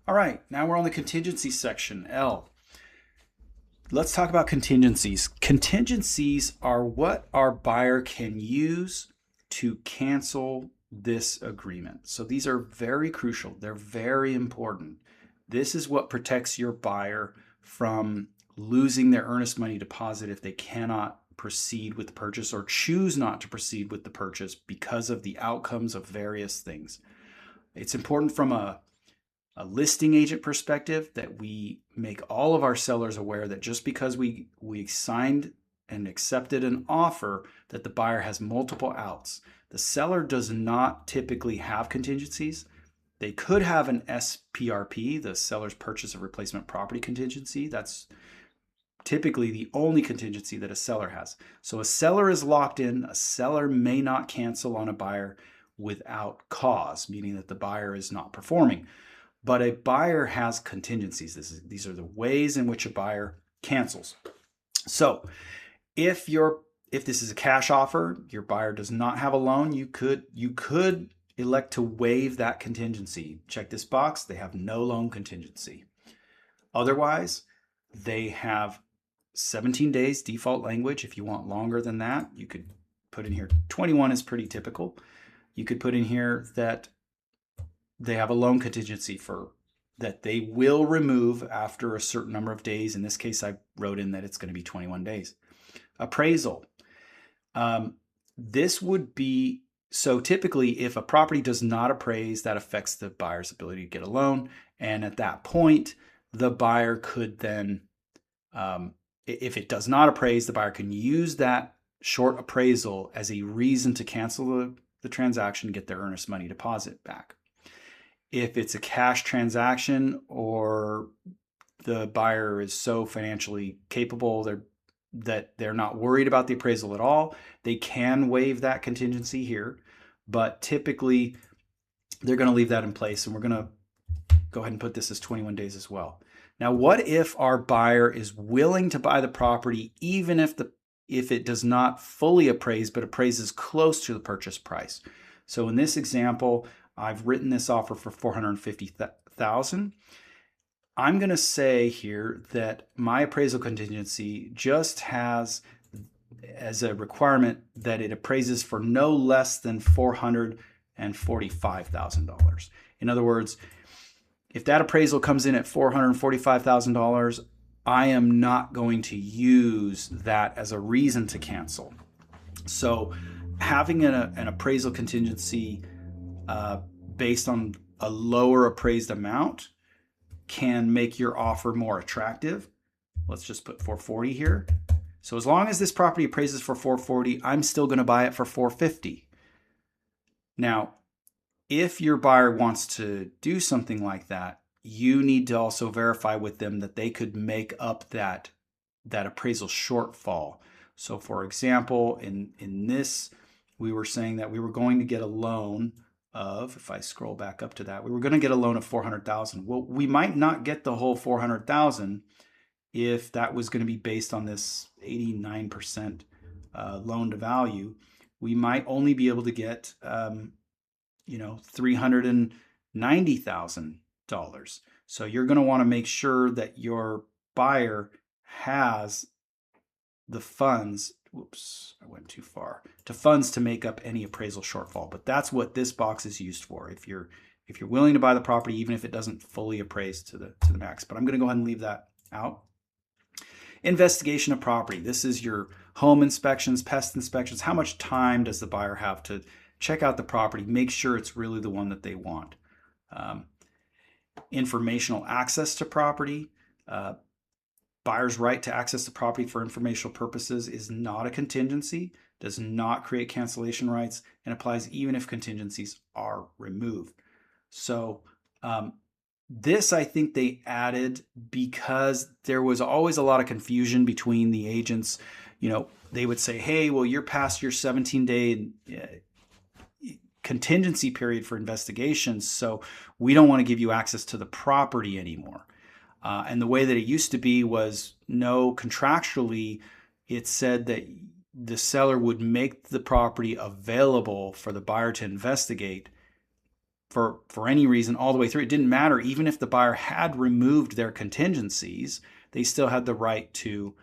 All right, now we're on the contingency section, L. Let's talk about contingencies. Contingencies are what our buyer can use to cancel this agreement. So these are very crucial. They're very important. This is what protects your buyer from losing their earnest money deposit if they cannot proceed with the purchase or choose not to proceed with the purchase because of the outcomes of various things. It's important from a listing agent perspective that we make all of our sellers aware that just because we signed and accepted an offer that the buyer has multiple outs. The seller does not typically have contingencies. They could have an SPRP, the seller's purchase of replacement property contingency. That's typically the only contingency that a seller has. So a seller is locked in. A seller may not cancel on a buyer without cause, meaning that the buyer is not performing. But a buyer has contingencies. These are the ways in which a buyer cancels. So if this is a cash offer, your buyer does not have a loan, you could elect to waive that contingency. Check this box, they have no loan contingency. Otherwise, they have 17 days default language. If you want longer than that, you could put in here 21 is pretty typical. You could put in here that they have a loan contingency that they will remove after a certain number of days. In this case, I wrote in that it's going to be 21 days. Appraisal. This would be, so typically if a property does not appraise, that affects the buyer's ability to get a loan. And at that point, the buyer could then, if it does not appraise, the buyer can use that short appraisal as a reason to cancel the transaction, get their earnest money deposit back. If it's a cash transaction or the buyer is so financially capable that they're not worried about the appraisal at all, they can waive that contingency here. But typically, they're going to leave that in place, and we're going to go ahead and put this as 21 days as well. Now, what if our buyer is willing to buy the property even if it does not fully appraise, but appraises close to the purchase price? So in this example, I've written this offer for $450,000. I'm going to say here that my appraisal contingency just has as a requirement that it appraises for no less than $445,000. In other words, if that appraisal comes in at $445,000, I am not going to use that as a reason to cancel. So having an appraisal contingency based on a lower appraised amount can make your offer more attractive. Let's just put 440 here. So as long as this property appraises for 440, I'm still going to buy it for 450. Now, if your buyer wants to do something like that, you need to also verify with them that they could make up that appraisal shortfall. So for example, in this, we were saying that we were going to get a loan of, if I scroll back up to that, we were going to get a loan of $400,000. Well, we might not get the whole $400,000 if that was going to be based on this 89% loan to value. We might only be able to get, $390,000. So you're going to want to make sure that your buyer has the funds. Whoops, I went too far. To funds to make up any appraisal shortfall. But that's what this box is used for. If you're willing to buy the property, even if it doesn't fully appraise to the max. But I'm going to go ahead and leave that out. Investigation of property. This is your home inspections, pest inspections. How much time does the buyer have to check out the property, make sure it's really the one that they want? Informational access to property. Buyer's right to access the property for informational purposes is not a contingency, does not create cancellation rights, and applies even if contingencies are removed. So this, I think they added because there was always a lot of confusion between the agents. They would say, hey, well, you're past your 17-day contingency period for investigations, so we don't want to give you access to the property anymore. And the way that it used to be was, no, contractually, it said that the seller would make the property available for the buyer to investigate for any reason all the way through. It didn't matter. Even if the buyer had removed their contingencies, they still had the right to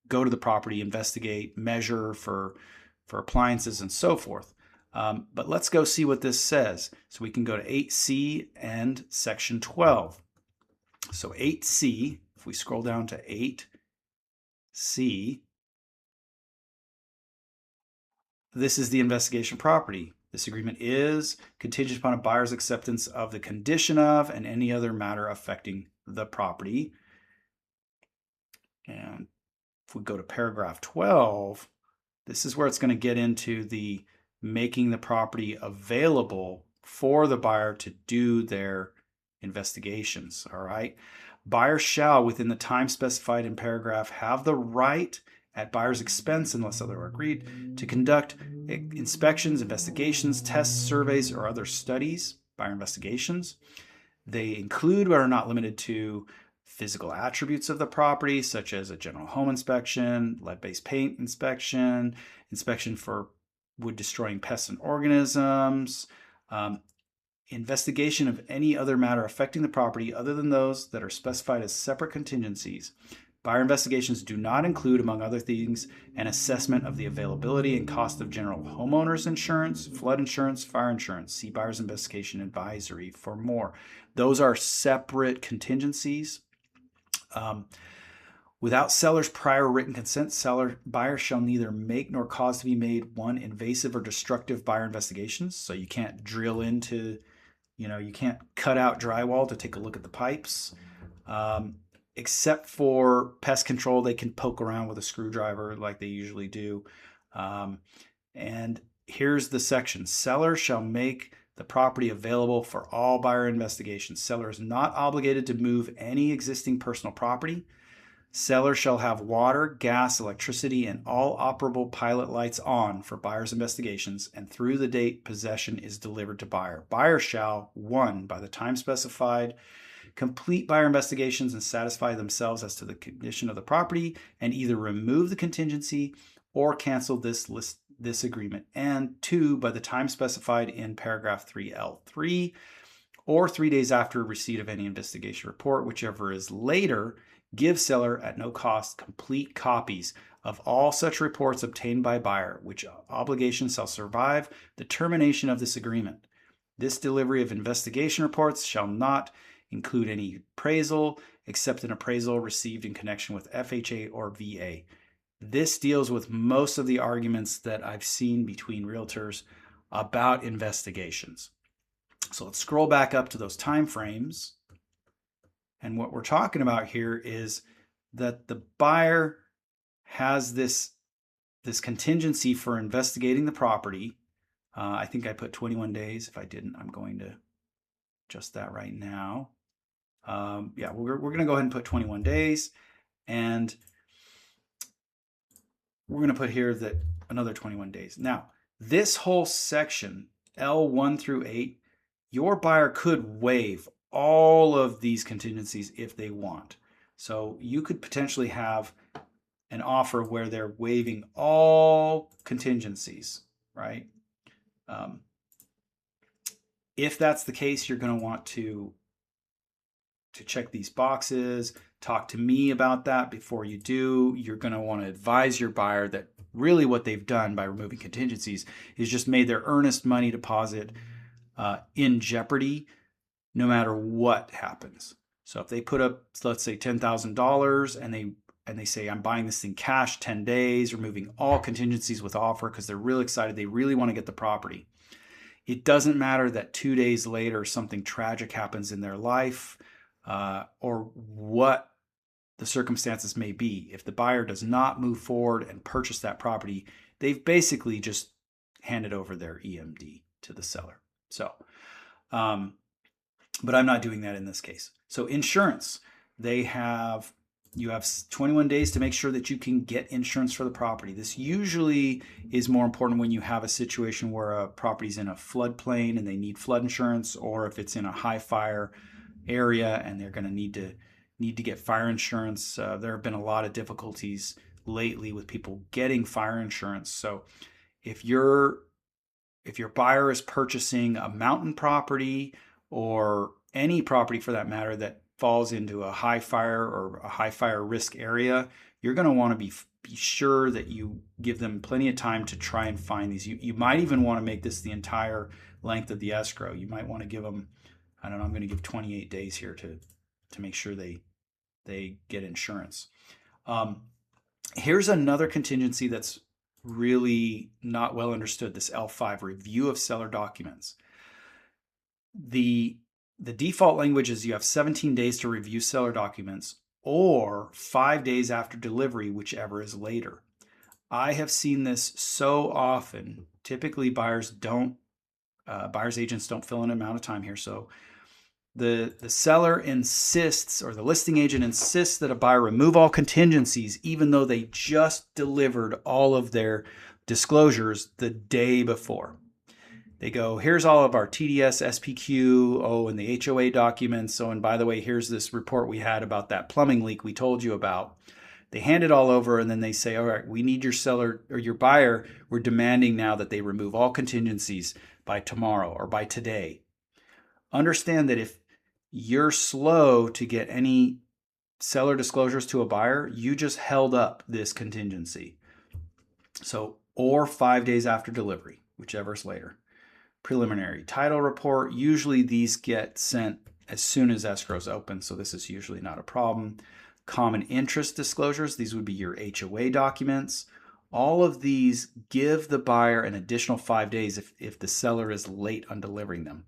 go to the property, investigate, measure for appliances and so forth. But let's go see what this says. So we can go to 8C and section 12. So 8C, if we scroll down to 8C, this is the investigation property. This agreement is contingent upon a buyer's acceptance of the condition of and any other matter affecting the property. And if we go to paragraph 12, this is where it's going to get into the making the property available for the buyer to do their investigations. All right. Buyer shall, within the time specified in paragraph, have the right at buyer's expense, unless otherwise agreed, to conduct inspections, investigations, tests, surveys, or other studies, buyer investigations. They include but are not limited to physical attributes of the property, such as a general home inspection, lead-based paint inspection, inspection for wood-destroying pests and organisms, investigation of any other matter affecting the property other than those that are specified as separate contingencies. Buyer investigations do not include, among other things, an assessment of the availability and cost of general homeowners insurance, flood insurance, fire insurance. See Buyer's Investigation Advisory for more. Those are separate contingencies. Without seller's prior written consent, buyer shall neither make nor cause to be made one invasive or destructive buyer investigations. So you can't drill into, you can't cut out drywall to take a look at the pipes. Except for pest control, they can poke around with a screwdriver like they usually do. And here's the section. Seller shall make the property available for all buyer investigations. Seller is not obligated to move any existing personal property. Seller shall have water, gas, electricity, and all operable pilot lights on for buyer's investigations and through the date possession is delivered to buyer. Buyer shall, 1, by the time specified, complete buyer investigations and satisfy themselves as to the condition of the property and either remove the contingency or cancel this agreement. And 2, by the time specified in paragraph 3L3 or 3 days after receipt of any investigation report, whichever is later, give seller at no cost complete copies of all such reports obtained by buyer, which obligation shall survive the termination of this agreement. This delivery of investigation reports shall not include any appraisal except an appraisal received in connection with FHA or VA. This deals with most of the arguments that I've seen between realtors about investigations. So let's scroll back up to those time frames. And what we're talking about here is that the buyer has this contingency for investigating the property. I think I put 21 days. If I didn't, I'm going to adjust that right now. Yeah, we're going to go ahead and put 21 days. And we're going to put here that another 21 days. Now, this whole section, L1 through 8, your buyer could waive all of these contingencies if they want. So you could potentially have an offer where they're waiving all contingencies, right? If that's the case, you're going to want to check these boxes, talk to me about that before you do. You're going to want to advise your buyer that really what they've done by removing contingencies is just made their earnest money deposit in jeopardy no matter what happens. So if they put up, let's say, $10,000 and they say, I'm buying this thing cash, 10 days, removing all contingencies with offer because they're really excited, they really want to get the property. It doesn't matter that 2 days later something tragic happens in their life or what the circumstances may be. If the buyer does not move forward and purchase that property, they've basically just handed over their EMD to the seller. So, but I'm not doing that in this case. So insurance, you have 21 days to make sure that you can get insurance for the property. This usually is more important when you have a situation where a property's in a floodplain and they need flood insurance, or if it's in a high fire area and they're going to need to get fire insurance. There have been a lot of difficulties lately with people getting fire insurance. So if if your buyer is purchasing a mountain property or any property for that matter that falls into a high fire or a high fire risk area, you're going to want to be sure that you give them plenty of time to try and find these. You might even want to make this the entire length of the escrow. You might want to give them, I don't know, I'm going to give 28 days here to make sure they get insurance. Here's another contingency that's really not well understood, this L5, review of seller documents. The default language is you have 17 days to review seller documents or 5 days after delivery, whichever is later. I have seen this so often. Typically buyers agents don't fill in an amount of time here. So the seller insists, or the listing agent insists, that a buyer remove all contingencies even though they just delivered all of their disclosures the day before. They go, here's all of our TDS, SPQ, and the HOA documents. And by the way, here's this report we had about that plumbing leak we told you about. They hand it all over, and then they say, all right, we need your seller or your buyer. We're demanding now that they remove all contingencies by tomorrow or by today. Understand that if you're slow to get any seller disclosures to a buyer, you just held up this contingency. So, or 5 days after delivery, whichever's later. Preliminary title report. Usually these get sent as soon as escrow's open, so this is usually not a problem. Common interest disclosures. These would be your HOA documents. All of these give the buyer an additional 5 days if the seller is late on delivering them.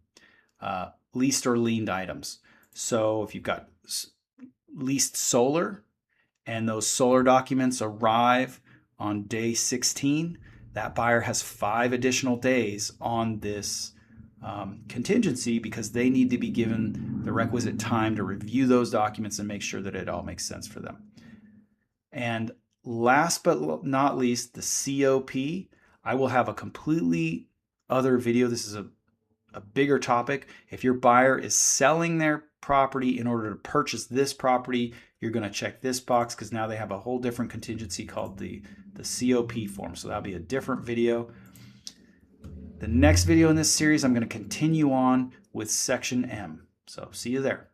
Leased or liened items. So if you've got leased solar and those solar documents arrive on day 16, that buyer has 5 additional days on this contingency because they need to be given the requisite time to review those documents and make sure that it all makes sense for them. And last but not least, the COP. I will have a completely other video. This is a bigger topic. If your buyer is selling their property in order to purchase this property, you're going to check this box because now they have a whole different contingency called the COP form. So that'll be a different video. The next video in this series, I'm going to continue on with Section M. So see you there.